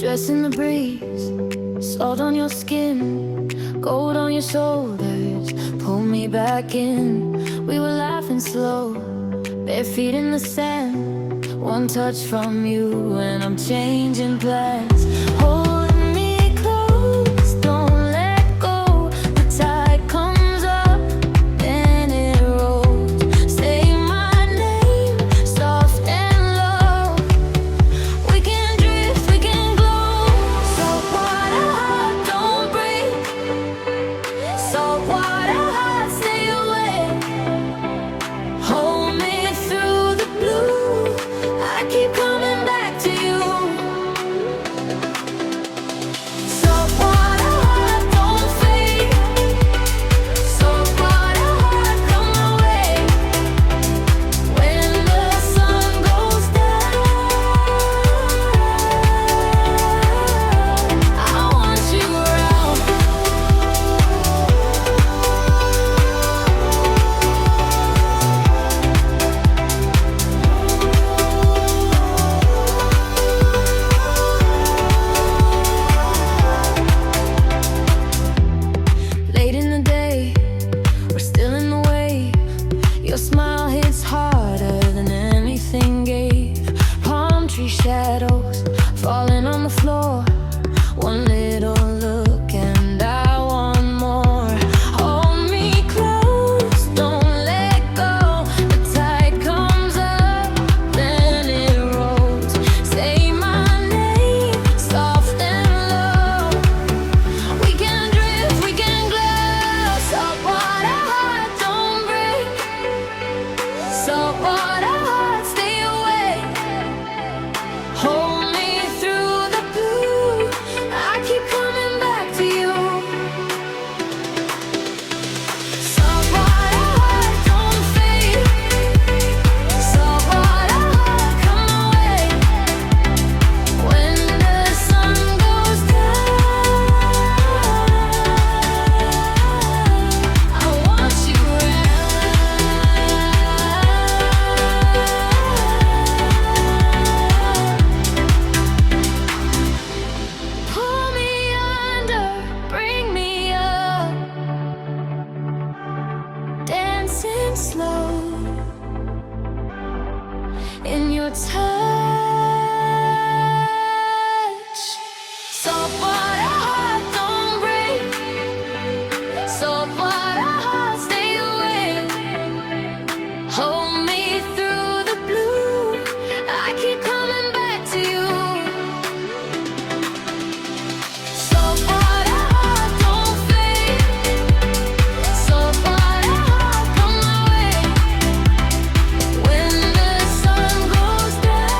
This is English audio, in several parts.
dress in the breeze, salt on your skin, gold on your shoulders, pull me back in. We were laughing slow, bare feet in the sand, one touch from you and I'm changing plans. Holding me close, don't let go, the tide comes up, then it rolls. Say my name, soft and low, we can drift, we can glow. Saltwater heart, don't break, saltwater heart, stay away. Hold me through the blue, I keep coming back to you. Saltwater heart, don't fade, saltwater heart, come my way. When the sun goes down, I want you around. Late in the day, we're still in the wave. Your smile hits harder than anything gave. Palm tree shadows falling on the floor. One little look and I want more. Hold me close, don't let go. The tide comes up, then it rolls. Say my name, soft and low. We can drift, we can glow. Saltwater heart, don't break, saltwater heart, stay away. Hold me through the blue, I keep coming back to you. Saltwater heart, don't fade, saltwater heart, come my way. When the sun goes down, I want you around. Pull me under, bring me up, dancing slow in your touch. Saltwater heart, don't break, saltwater heart, stay away. Hold me through the blue, I keep coming back to you. Saltwater heart, don't fade, saltwater heart, come my way. When the sun goes down,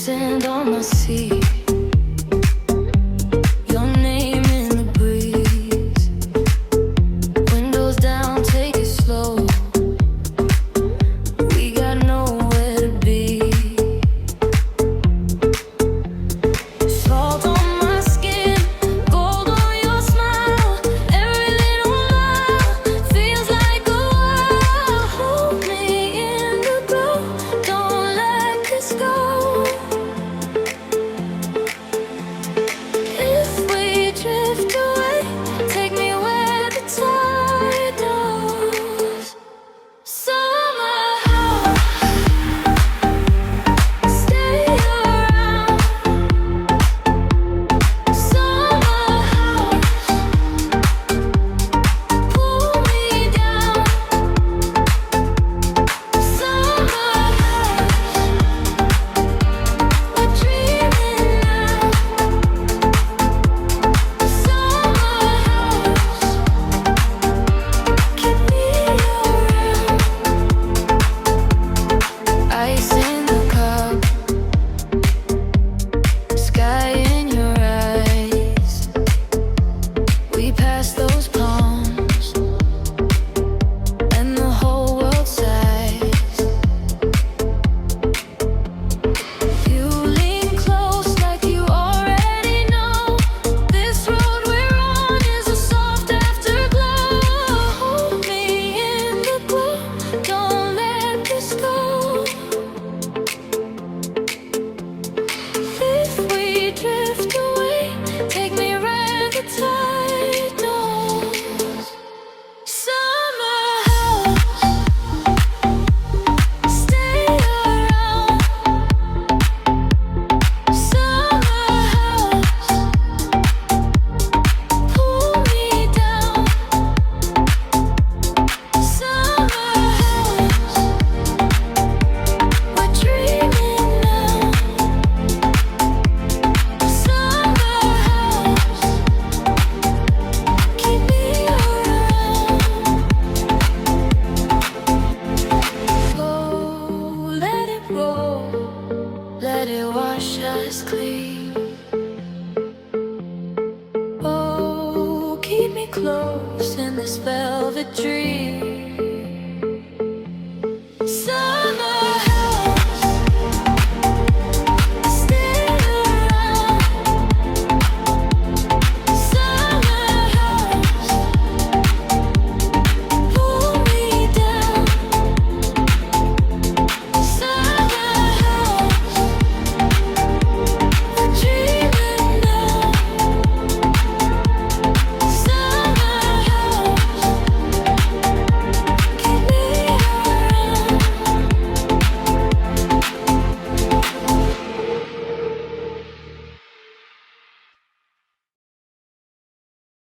sand on my seat.